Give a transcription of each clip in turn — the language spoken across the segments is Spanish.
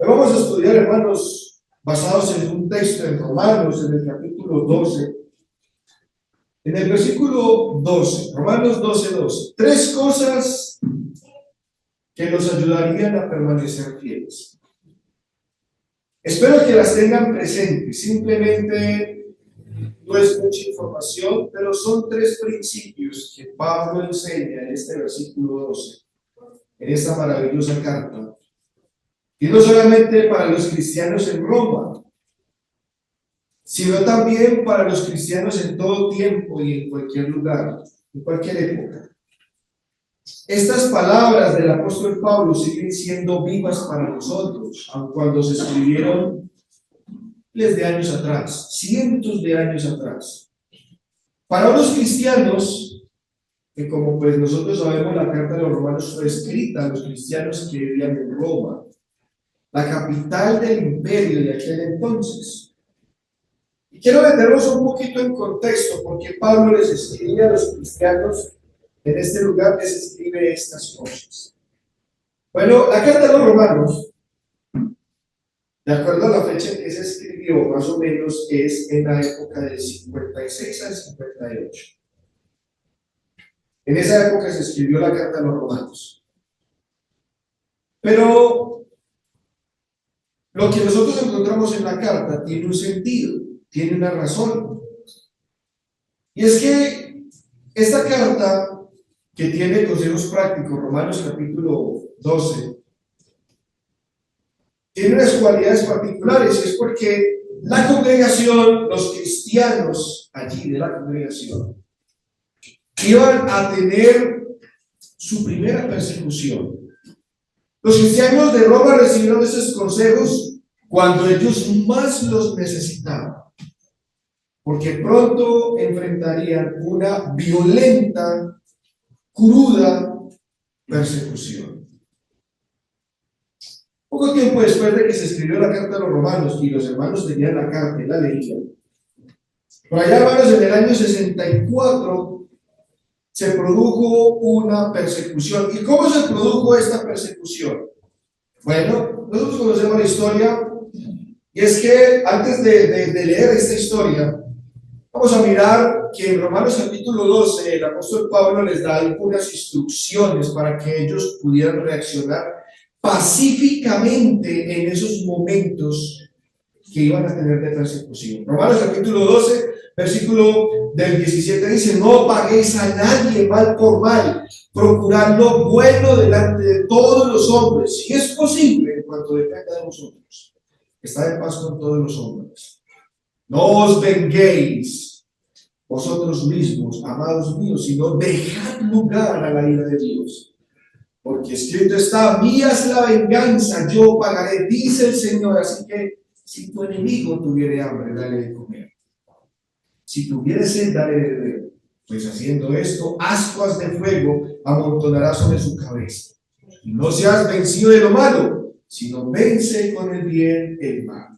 Hoy vamos a estudiar, hermanos, basados en un texto en Romanos, en el capítulo 12. En el versículo 12, Romanos 12:12, tres cosas que nos ayudarían a permanecer fieles. Espero que las tengan presentes. Simplemente no es mucha información, pero son tres principios que Pablo enseña en este versículo 12, en esta maravillosa carta. Y no solamente para los cristianos en Roma, sino también para los cristianos en todo tiempo y en cualquier lugar, en cualquier época. Estas palabras del apóstol Pablo siguen siendo vivas para nosotros, aun cuando se escribieron miles de años atrás, cientos de años atrás. Para unos cristianos, que como pues nosotros sabemos, la carta de los romanos fue escrita a los cristianos que vivían en Roma, la capital del imperio de aquel entonces. Y quiero meternos un poquito en contexto, porque Pablo les escribe a los cristianos en este lugar, les escribe estas cosas. Bueno, la carta de los romanos, de acuerdo a la fecha en que se escribió, más o menos es en la época del 56 al 58. En esa época se escribió la carta de los romanos. Pero lo que nosotros encontramos en la carta tiene un sentido, tiene una razón. Y es que esta carta, que tiene consejos prácticos, Romanos capítulo 12, tiene unas cualidades particulares, y es porque la congregación, los cristianos allí de la congregación, iban a tener su primera persecución. Los cristianos de Roma recibieron esos consejos cuando ellos más los necesitaban, porque pronto enfrentarían una violenta, cruda persecución. Poco tiempo después de que se escribió la carta a los romanos y los hermanos tenían la carta y la leían, por allá, hermanos, en el año 64 se produjo una persecución. ¿Y cómo se produjo esta persecución? Bueno, nosotros conocemos la historia, y es que antes de leer esta historia, vamos a mirar que en Romanos capítulo 12 el apóstol Pablo les da algunas instrucciones para que ellos pudieran reaccionar pacíficamente en esos momentos que iban a tener de persecución. Romanos capítulo 12, versículo del 17 dice: no paguéis a nadie mal por mal, procurad lo bueno delante de todos los hombres, si es posible, en cuanto dependa de vosotros. Estad en paz con todos los hombres. No os venguéis vosotros mismos, amados míos, sino dejad lugar a la ira de Dios. Porque escrito está: mía es la venganza, yo pagaré, dice el Señor. Así que si tu enemigo tuviere hambre, dale de comer. Si tuviere sed, dale de beber. Pues haciendo esto, ascuas de fuego amontonará sobre su cabeza. Y no seas vencido de lo malo, sino vence con el bien el mal.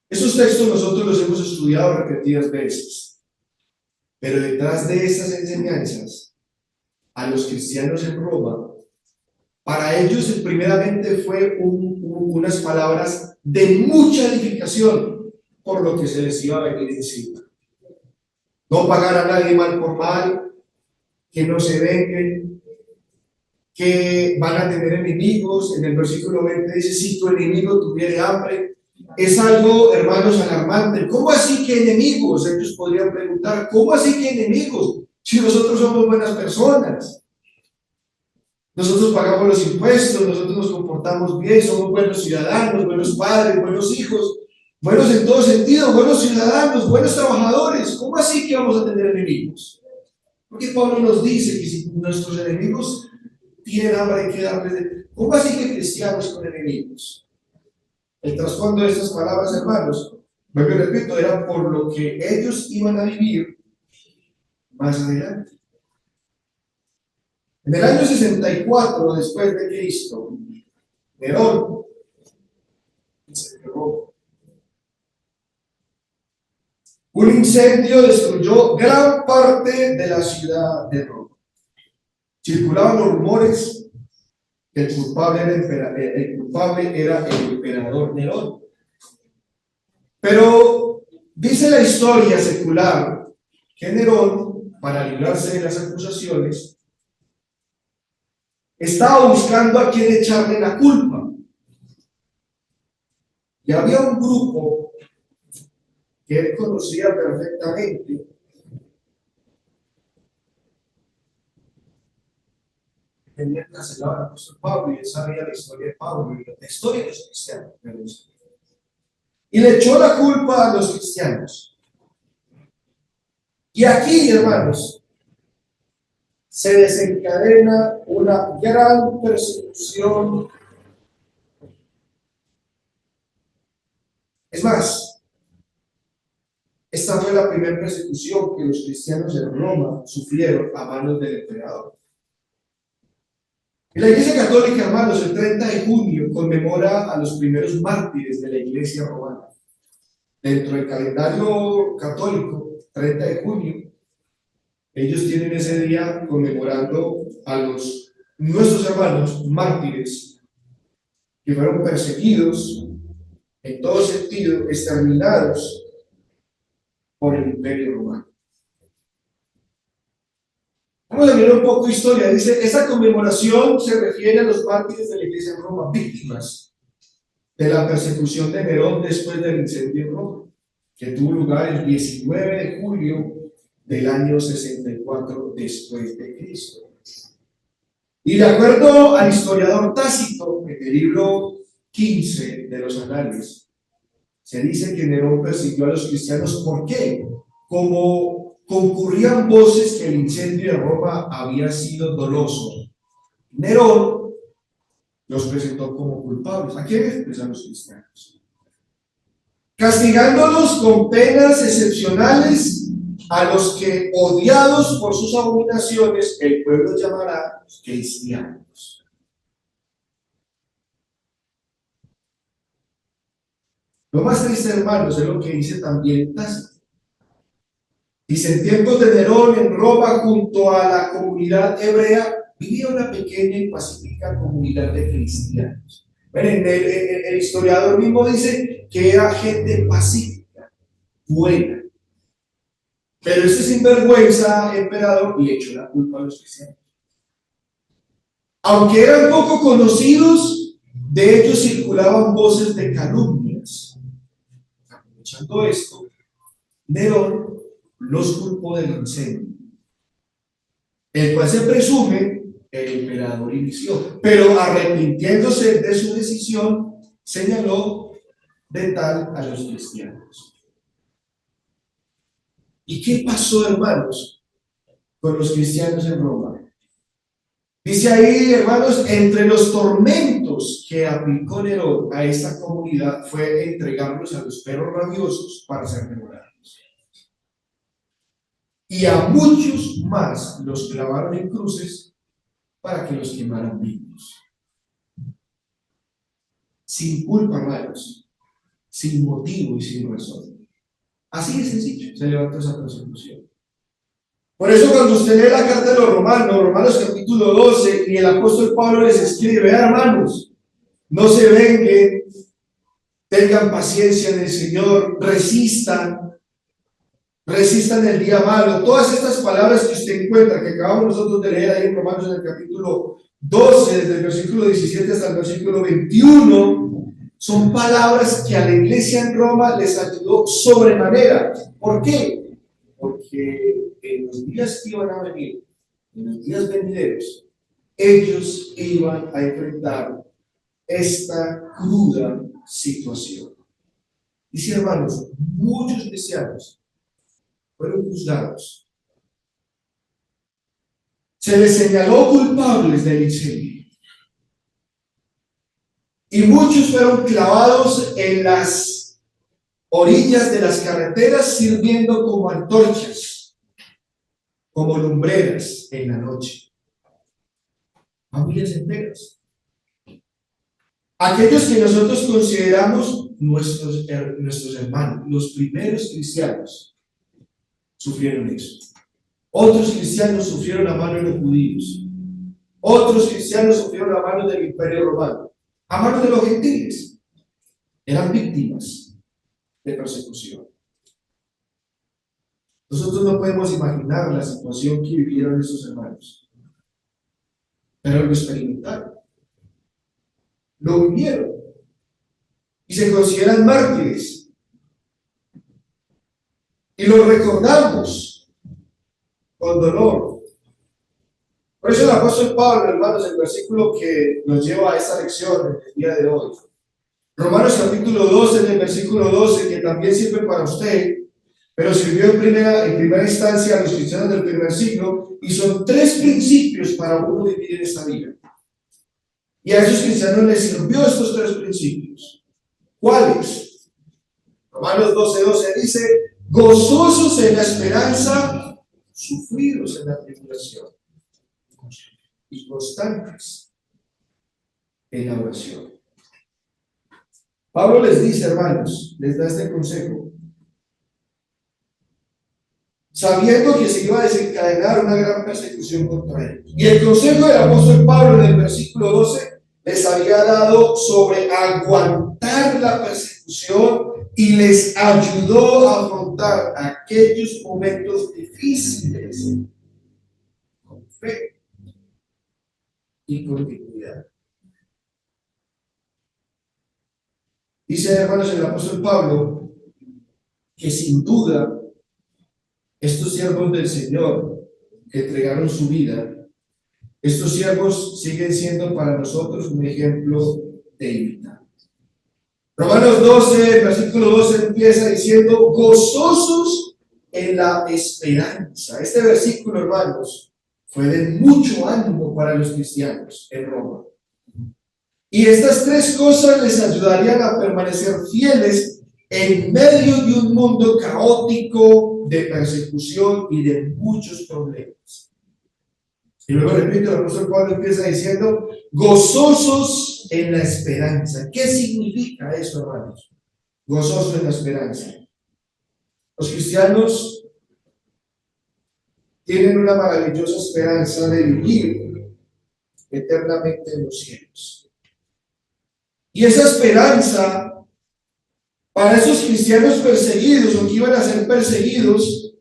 Esos textos nosotros los hemos estudiado repetidas veces. Pero detrás de estas enseñanzas, a los cristianos en Roma, para ellos primeramente fue unas palabras de mucha edificación por lo que se les iba a venir encima. No pagar a nadie mal por mal, que no se venguen, que van a tener enemigos. En el versículo 20 dice: si tu enemigo tuviere hambre. Es algo, hermanos, alarmante. ¿Cómo así que enemigos? Ellos podrían preguntar: ¿cómo así que enemigos? Si nosotros somos buenas personas, nosotros pagamos los impuestos, nosotros nos comportamos bien, somos buenos ciudadanos, buenos padres, buenos hijos, buenos en todo sentido, buenos ciudadanos, buenos trabajadores. ¿Cómo así que vamos a tener enemigos? Porque Pablo nos dice que si nuestros enemigos tienen hambre, hay que darles de... ¿Cómo así que cristianos con enemigos? El trasfondo de estas palabras, hermanos, vuelvo y repito, era por lo que ellos iban a vivir más adelante. En el año 64 después de Cristo, Nerón un incendio destruyó gran parte de la ciudad de Roma. Circulaban los rumores El culpable era el emperador Nerón. Pero dice la historia secular que Nerón, para librarse de las acusaciones, estaba buscando a quien echarle la culpa. Y había un grupo que él conocía perfectamente, que tenía encarcelado al apóstol Pablo, y él sabía la historia de Pablo y la historia de los cristianos. Y le echó la culpa a los cristianos. Y aquí, hermanos, se desencadena una gran persecución. Es más, esta fue la primera persecución que los cristianos en Roma sufrieron a manos del emperador. En la Iglesia Católica, hermanos, el 30 de junio conmemora a los primeros mártires de la Iglesia romana. Dentro del calendario católico, 30 de junio, ellos tienen ese día conmemorando a nuestros hermanos mártires que fueron perseguidos en todo sentido, exterminados por el Imperio Romano. Vamos a mirar un poco de historia. Dice, esta conmemoración se refiere a los mártires de la Iglesia en Roma, víctimas de la persecución de Nerón después del incendio en Roma, que tuvo lugar el 19 de julio del año 64 después de Cristo. Y de acuerdo al historiador Tácito, en el libro 15 de los Anales, se dice que Nerón persiguió a los cristianos. ¿Por qué? Como concurrían voces que el incendio de Roma había sido doloso, Nerón los presentó como culpables. ¿A quiénes? Pues a los cristianos. Castigándolos con penas excepcionales, a los que, odiados por sus abominaciones, el pueblo llamará cristianos. Lo más triste, hermanos, es lo que dice también Tácito. Dice, en tiempos de Nerón, en Roma, junto a la comunidad hebrea, vivía una pequeña y pacífica comunidad de cristianos. Miren, el historiador mismo dice que era gente pacífica, buena. Pero ese sinvergüenza emperador le echó la culpa a los cristianos. Aunque eran poco conocidos, de ellos circulaban voces de calumnias. Aprovechando esto, Nerón los culpó del incendio, el cual se presume el emperador inició, pero arrepintiéndose de su decisión, señaló de tal a los cristianos. ¿Y qué pasó, hermanos, con los cristianos en Roma? Dice ahí, hermanos, entre los tormentos que aplicó Nerón a esta comunidad fue entregarlos a los perros rabiosos para ser devorados. Y a muchos más los clavaron en cruces para que los quemaran vivos. Sin culpa, hermanos, sin motivo y sin razón. Así de sencillo se levantó esa persecución. Por eso cuando usted lee la carta de los Romanos capítulo 12, y el apóstol Pablo les escribe, hermanos, no se venguen, tengan paciencia en el Señor, resistan el día malo. Todas estas palabras que usted encuentra, que acabamos nosotros de leer ahí en Romanos en el capítulo 12, desde el versículo 17 hasta el versículo 21, son palabras que a la iglesia en Roma les ayudó sobremanera. ¿Por qué? Porque en los días que iban a venir, en los días venideros, ellos iban a enfrentar esta cruda situación. Dice, hermanos, muchos cristianos fueron juzgados. Se les señaló culpables del incendio. Y muchos fueron clavados en las orillas de las carreteras sirviendo como antorchas, como lumbreras en la noche. Familias enteras. Aquellos que nosotros consideramos nuestros hermanos, los primeros cristianos, sufrieron eso. Otros cristianos sufrieron a mano de los judíos. Otros cristianos sufrieron a manos del Imperio Romano, a manos de los gentiles. Eran víctimas de persecución. Nosotros no podemos imaginar la situación que vivieron esos hermanos, pero lo experimentaron, lo vivieron y se consideran mártires. Y lo recordamos con dolor. Por eso el apóstol Pablo, hermanos, el versículo que nos lleva a esta lección en el día de hoy, Romanos capítulo 12, en el versículo 12, que también sirve para usted, pero sirvió en primera instancia a los cristianos del primer siglo, y son 3 principios para uno vivir en esta vida. Y a esos cristianos les sirvió estos 3 principios. ¿Cuáles? Romanos 12:12 dice: gozosos en la esperanza, sufridos en la tribulación, y constantes en la oración. Pablo les dice, hermanos, les da este consejo, sabiendo que se iba a desencadenar una gran persecución contra ellos. Y el consejo del apóstol Pablo en el versículo 12 les había dado sobre aguantar la persecución y les ayudó a afrontar aquellos momentos difíciles con fe y con dignidad. Dice, hermanos, el apóstol Pablo que sin duda estos siervos del Señor que entregaron su vida, estos siervos siguen siendo para nosotros un ejemplo de imitar. Romanos 12, versículo 12 empieza diciendo: gozosos en la esperanza. Este versículo, hermanos, fue de mucho ánimo para los cristianos en Roma. Y estas 3 cosas les ayudarían a permanecer fieles en medio de un mundo caótico, de persecución y de muchos problemas. Y luego repito, el apóstol Pablo empieza diciendo: gozosos en la esperanza. ¿Qué significa eso, hermanos? Gozosos en la esperanza. Los cristianos tienen una maravillosa esperanza de vivir eternamente en los cielos. Y esa esperanza, para esos cristianos perseguidos o que iban a ser perseguidos,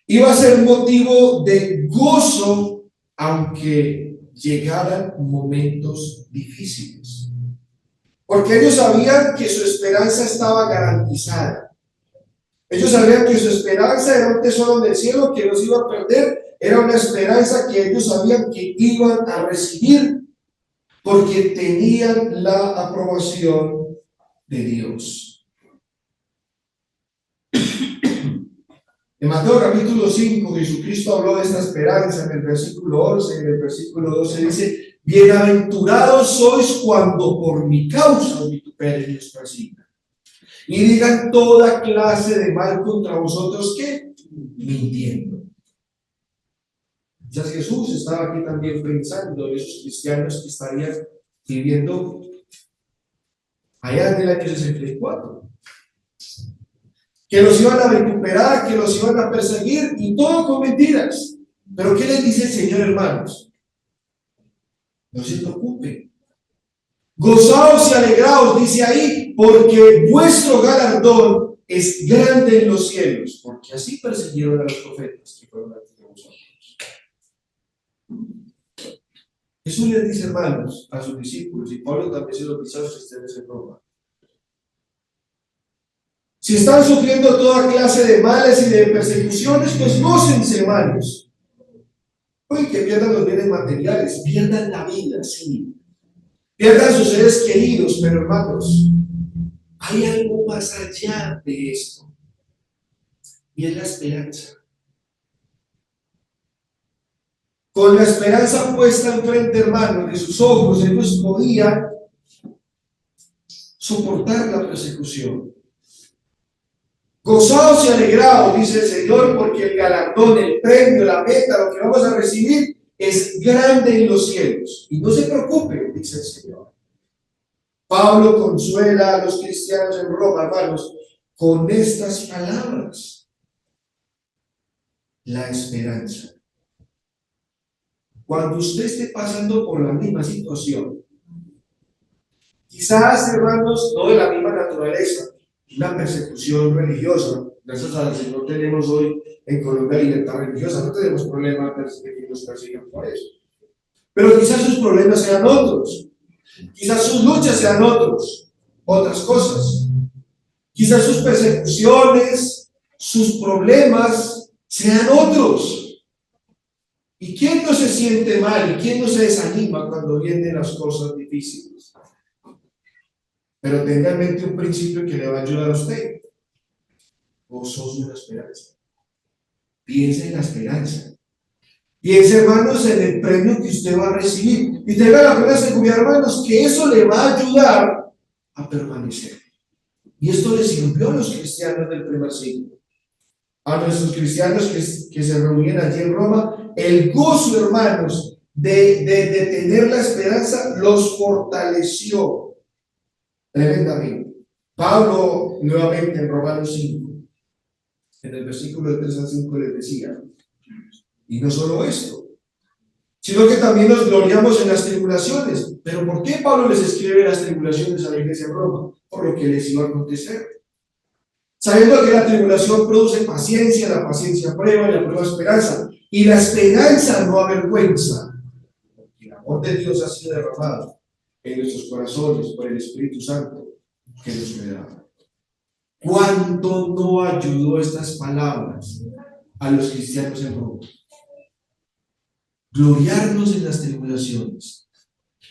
iba a ser motivo de gozo, aunque llegaran momentos difíciles. Porque ellos sabían que su esperanza estaba garantizada. Ellos sabían que su esperanza era un tesoro del cielo que no se iba a perder. Era una esperanza que ellos sabían que iban a recibir porque tenían la aprobación de Dios. En Mateo capítulo 5, Jesucristo habló de esta esperanza en el versículo 11, en el versículo 12 dice: bienaventurados sois cuando por mi causa os vituperen y os persigan, y digan toda clase de mal contra vosotros, ¿qué? Mintiendo. Ya Jesús estaba aquí también pensando en esos cristianos que estarían viviendo allá en el año 64. Que los iban a recuperar, que los iban a perseguir, y todo con mentiras. Pero ¿qué les dice el Señor, hermanos? No se preocupen. Gozaos y alegraos, dice ahí, porque vuestro galardón es grande en los cielos, porque así persiguieron a los profetas que fueron antes de vosotros. Jesús les dice, hermanos, a sus discípulos, y Pablo también se lo dice a los cristianos en Roma: si están sufriendo toda clase de males y de persecuciones, pues gócense, hermanos. Pueden que pierdan los bienes materiales, pierdan la vida, sí, pierdan sus seres queridos, pero hermanos, hay algo más allá de esto, y es la esperanza. Con la esperanza puesta enfrente, hermanos, de sus ojos, ellos podían soportar la persecución. Gozaos y alegraos, dice el Señor, porque el galardón, el premio, la meta, lo que vamos a recibir es grande en los cielos. Y no se preocupen, dice el Señor. Pablo consuela a los cristianos en Roma, hermanos, con estas palabras: la esperanza. cuando usted esté pasando por la misma situación, quizás, hermanos, no de la misma naturaleza, una persecución religiosa. Gracias al Señor tenemos hoy en Colombia libertad religiosa, no tenemos problema de que nos persigan por eso. Pero quizás sus problemas sean otros, quizás sus luchas sean otras cosas. Quizás sus persecuciones, sus problemas sean otros. ¿Y quién no se siente mal? ¿Y quién no se desanima cuando vienen las cosas difíciles? Pero tenga en mente un principio que le va a ayudar a usted. Vos sos una esperanza. Piense en la esperanza. Piense, hermanos, en el premio que usted va a recibir. Y tenga la plena seguridad, hermanos, que eso le va a ayudar a permanecer. Y esto le sirvió a los cristianos del primer siglo. A nuestros cristianos que se reunían allí en Roma, el gozo, hermanos, de tener la esperanza los fortaleció tremendamente. Pablo, nuevamente en Romanos 5, en el versículo de 3 al 5 les decía, y no solo esto, sino que también nos gloriamos en las tribulaciones. ¿Pero por qué Pablo les escribe las tribulaciones a la iglesia en Roma? Por lo que les iba a acontecer. Sabiendo que la tribulación produce paciencia, la paciencia prueba y la prueba esperanza. Y la esperanza no avergüenza, porque el amor de Dios ha sido derramado en nuestros corazones por el Espíritu Santo que nos fue dado. ¿Cuánto no ayudó estas palabras a los cristianos en Roma? Gloriarnos en las tribulaciones.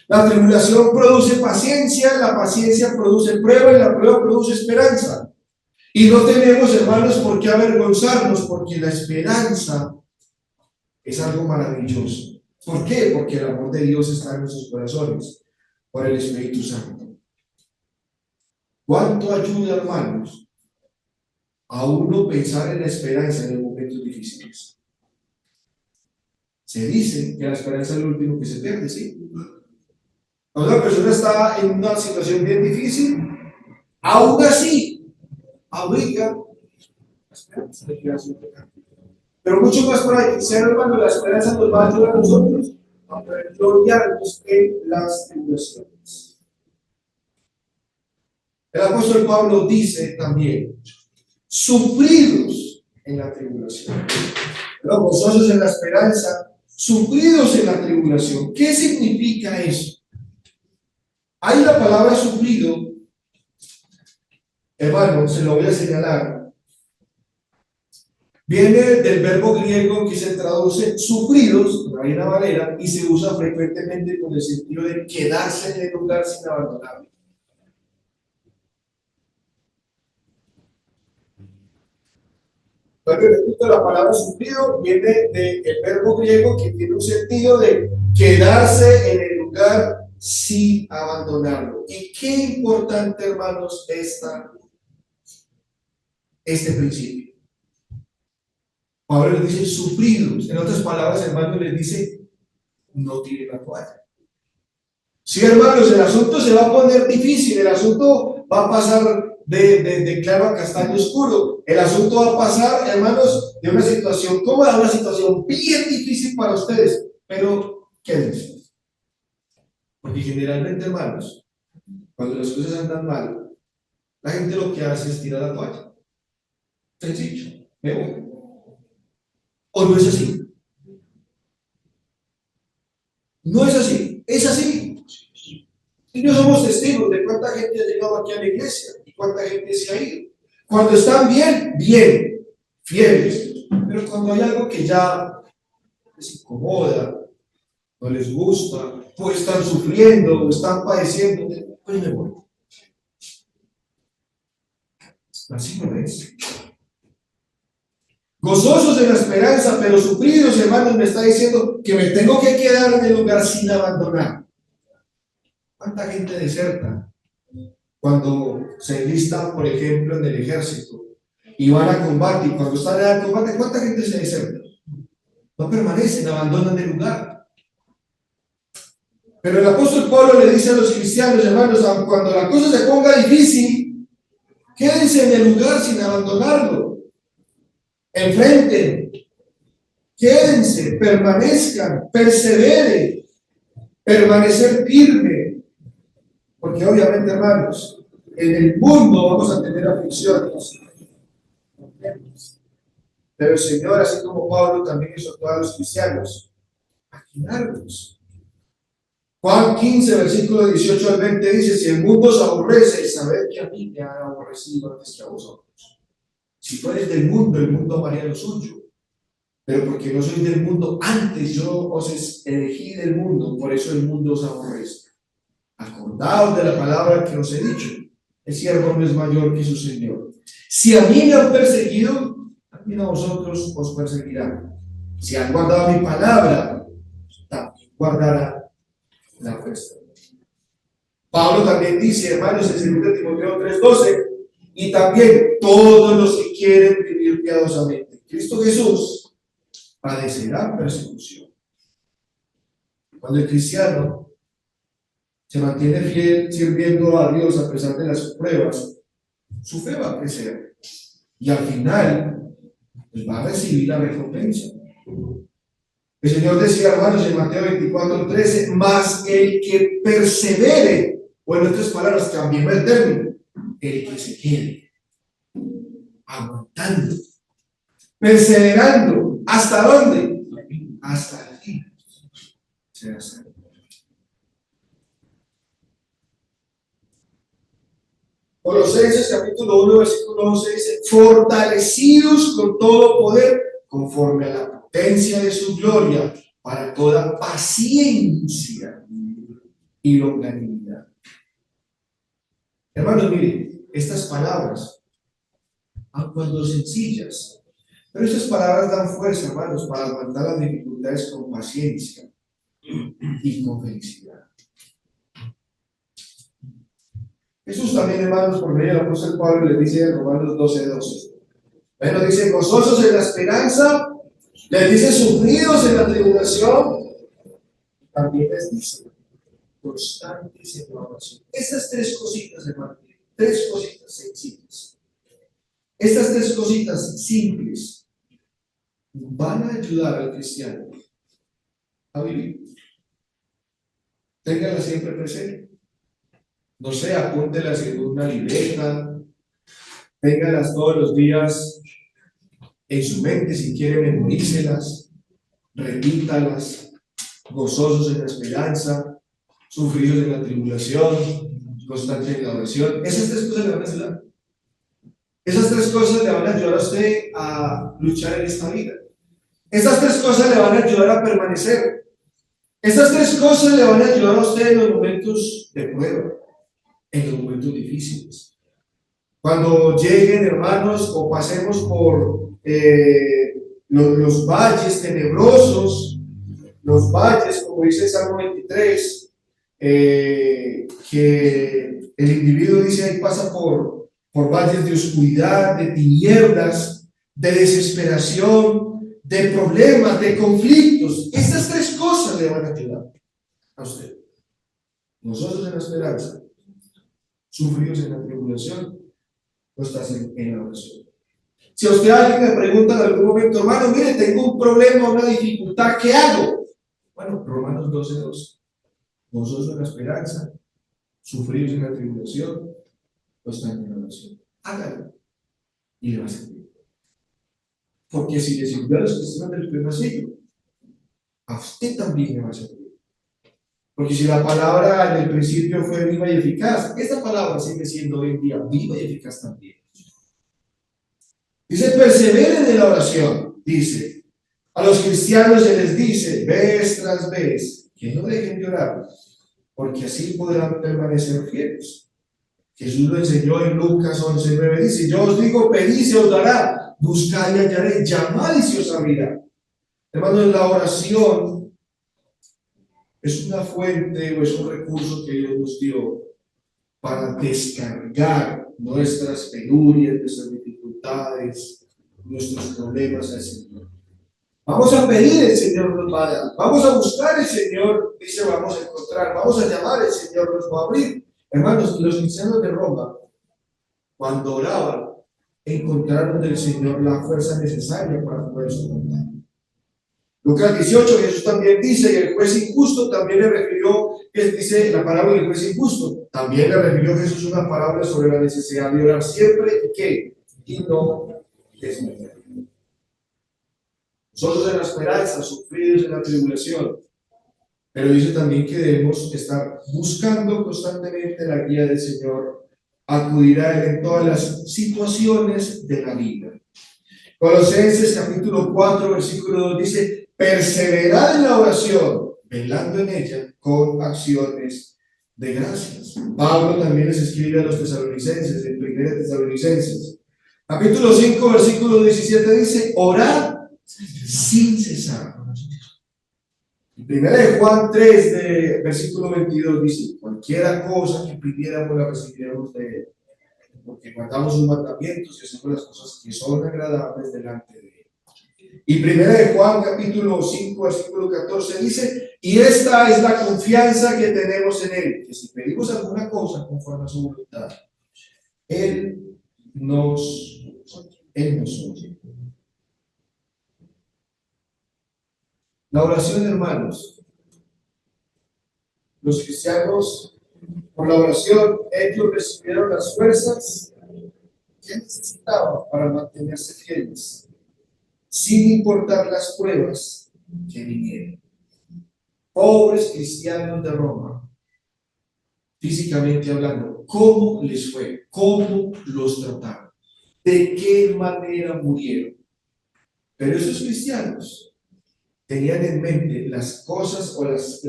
La tribulación produce paciencia, la paciencia produce prueba y la prueba produce esperanza. Y no tenemos, hermanos, por qué avergonzarnos, porque la esperanza es algo maravilloso. ¿Por qué? Porque el amor de Dios está en nuestros corazones por el Espíritu Santo. ¿Cuánto ayuda, hermanos, a uno pensar en la esperanza en los momentos difíciles? Se dice que la esperanza es lo último que se pierde, ¿sí? Cuando una persona está en una situación bien difícil, aún así, abriga la esperanza de que hace un pecado. Pero mucho más por ahí, ser hermano, la esperanza nos va a ayudar a nosotros a poder gloriarnos en las tribulaciones. El apóstol Pablo dice también, sufridos en la tribulación, pero gozosos en la esperanza, sufridos en la tribulación. ¿Qué significa eso? Hay la palabra sufrido, hermano, se lo voy a señalar. Viene del verbo griego que se traduce sufridos, la Reina Valera, y se usa frecuentemente con el sentido de quedarse en el lugar sin abandonarlo. Repito, la palabra sufrido viene del verbo griego que tiene un sentido de quedarse en el lugar sin abandonarlo. Y qué importante, hermanos, este principio. Pablo les dice sufridos. En otras palabras, hermanos, les dice no tiren la toalla. Sí, hermanos, el asunto se va a poner difícil, el asunto va a pasar de claro a castaño oscuro. El asunto va a pasar, hermanos, de una situación cómoda a una situación bien difícil para ustedes. Pero quédense. Porque generalmente, hermanos, cuando las cosas andan mal, la gente lo que hace es tirar la toalla. Sencillo, me voy. ¿O no es así? No es así, es así. Y no somos testigos de cuánta gente ha llegado aquí a la iglesia y cuánta gente se ha ido. Cuando están bien, bien, fieles. Pero cuando hay algo que ya les incomoda, no les gusta, o están sufriendo, o están padeciendo, pues me voy. Así no es. Gozosos en la esperanza, pero sufridos, hermanos, me está diciendo que me tengo que quedar en el lugar sin abandonar. ¿Cuánta gente deserta cuando se enlistan, por ejemplo, en el ejército y van a combate? Y cuando están en el combate, ¿cuánta gente se deserta? No permanecen, abandonan el lugar. Pero el apóstol Pablo le dice a los cristianos, hermanos, cuando la cosa se ponga difícil, quédense en el lugar sin abandonarlo. Enfrenten, quédense, permanezcan, perseveren, permanecer firme, porque obviamente, hermanos, en el mundo vamos a tener aflicciones, pero el Señor, así como Pablo, también exhortó a los cristianos a cuidarlos. Juan 15, versículo 18 al 20 dice: si el mundo os aborrece, sabed que a mí me ha aborrecido antes que a vosotros. Si fueres del mundo, el mundo amaría lo suyo. Pero porque no sois del mundo, antes yo os elegí del mundo, por eso el mundo os aborrece. Acordaos de la palabra que os he dicho: el siervo no es mayor que su Señor. Si a mí me han perseguido, también a vosotros os perseguirán. Si han guardado mi palabra, también guardarán la vuestra. Pablo también dice, hermanos, en 2 Timoteo 3:12, y también todos los que quieren vivir piadosamente. Cristo Jesús padecerá persecución. Cuando el cristiano se mantiene fiel sirviendo a Dios a pesar de las pruebas, su fe va a crecer y al final pues, va a recibir la recompensa. El Señor decía, hermanos, en Mateo 24:13, mas el que persevere, o en otras palabras, cambiemos el término, el que se quede aguantando, perseverando, ¿hasta dónde? Hasta el fin. Será salvo. Colosenses capítulo 1, versículo 11 dice: fortalecidos con todo poder, conforme a la potencia de su gloria, para toda paciencia y longanimidad. Hermanos, miren, estas palabras, aun cuando sencillas, pero estas palabras dan fuerza, hermanos, para aguantar las dificultades con paciencia y con felicidad. Jesús también, hermanos, por medio del apóstol Pablo, les dice en Romanos 12:12. Bueno, dice: gozosos en la esperanza, les dice: sufridos en la tribulación, también les dice: constantes en la oración. Estas tres cositas, hermanos, tres cositas sencillas. Estas tres cositas simples van a ayudar al cristiano a vivir. Ténganla siempre presente. No sé, apúntelas en una libreta, ténganlas todos los días en su mente, si quiere memorícelas, repítalas: gozosos en la esperanza, sufridos en la tribulación, constantes en la oración. Esas tres cosas le van a ayudar. Esas tres cosas le van a ayudar a usted a luchar en esta vida. Esas tres cosas le van a ayudar a permanecer. Esas tres cosas le van a ayudar a usted en los momentos de prueba, en los momentos difíciles. Cuando lleguen, hermanos, o pasemos por los valles tenebrosos, los valles, como dice el Salmo 23, que el individuo dice ahí pasa por valles de oscuridad, de tinieblas, de desesperación, de problemas, de conflictos. Estas tres cosas le van a ayudar a usted. Nosotros en la esperanza, sufridos en la tribulación, no estás en la oración. Si a usted alguien me pregunta en algún momento: hermano, mire, tengo un problema, una dificultad, ¿qué hago? Bueno, Romanos 12:2. Gozosos en la esperanza, sufridos en la tribulación, no están en la oración. Hágalo y le va a servir. Porque si le sirvió a los cristianos del primer siglo, a usted también le va a servir. Porque si la palabra en el principio fue viva y eficaz, esta palabra sigue siendo hoy en día viva y eficaz también. Dice: perseveren en la oración. Dice: a los cristianos se les dice vez tras vez que no dejen de orar, porque así podrán permanecer fieles. Jesús lo enseñó en Lucas 11:9. Dice: yo os digo, pedid y se os dará, buscad y hallaréis, llamad y se os abrirá. Hermanos, la oración es una fuente o es un recurso que Dios nos dio para descargar nuestras penurias, nuestras dificultades, nuestros problemas al Señor. Vamos a pedir, el Señor nos va a dar. Vamos a buscar, el Señor dice vamos a encontrar. Vamos a llamar, el Señor nos va a abrir. Hermanos, los cristianos de Roma, cuando oraban, encontraron del Señor la fuerza necesaria para poder soportar. Lucas 18, Jesús también dice, y el juez injusto también le refirió, dice la parábola del juez injusto, también le refirió Jesús una parábola sobre la necesidad de orar siempre y que, y no desmayar. Nosotros en la esperanza, sufridos en la tribulación, pero dice también que debemos estar buscando constantemente la guía del Señor, acudir a Él en todas las situaciones de la vida. Colosenses capítulo 4, versículo 2 dice, perseverad en la oración, velando en ella con acciones de gracias. Pablo también les escribe a los tesalonicenses, en 1 Tesalonicenses. Capítulo 5, versículo 17 dice, orad sin cesar. Primera de Juan 3, de versículo 22 dice, cualquiera cosa que pidiéramos la recibiremos de Él, porque guardamos sus mandamientos y hacemos las cosas que son agradables delante de Él. Y primera de Juan capítulo 5, versículo 14 dice, y esta es la confianza que tenemos en Él, que si pedimos alguna cosa conforme a su voluntad, Él nos oye. La oración, hermanos, los cristianos, por la oración, ellos recibieron las fuerzas que necesitaban para mantenerse fieles, sin importar las pruebas que vinieron. Pobres cristianos de Roma, físicamente hablando, ¿cómo les fue? ¿Cómo los trataron? ¿De qué manera murieron? Pero esos cristianos tenían en mente las cosas o las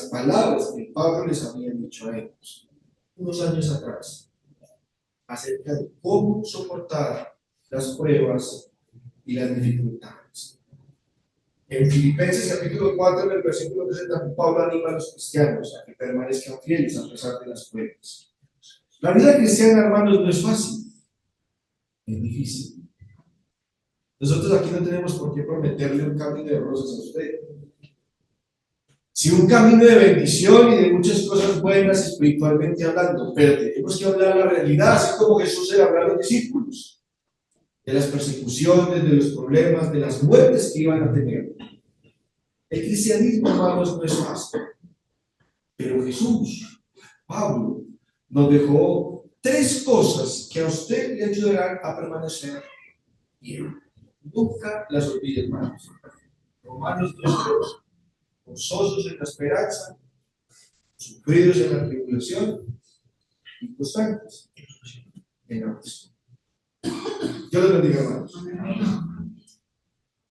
palabras que Pablo les había dicho a ellos unos años atrás acerca de cómo soportar las pruebas y las dificultades. En Filipenses capítulo 4, en el versículo 13, Pablo anima a los cristianos a que permanezcan fieles a pesar de las pruebas. La vida cristiana, hermanos, no es fácil, es difícil. Nosotros aquí no tenemos por qué prometerle un camino de rosas a usted. Sí, un camino de bendición y de muchas cosas buenas espiritualmente hablando, pero tenemos que hablar la realidad, así como Jesús se le habló a los discípulos, de las persecuciones, de los problemas, de las muertes que iban a tener. El cristianismo, hermanos, no es fácil, pero Jesús, Pablo, nos dejó 3 cosas que a usted le ayudarán a permanecer bien. Nunca las olvide, hermanos. Romanos 2:2. Gozosos en la esperanza, sufridos en la tribulación y constantes en la oración. Dios les bendiga, hermanos.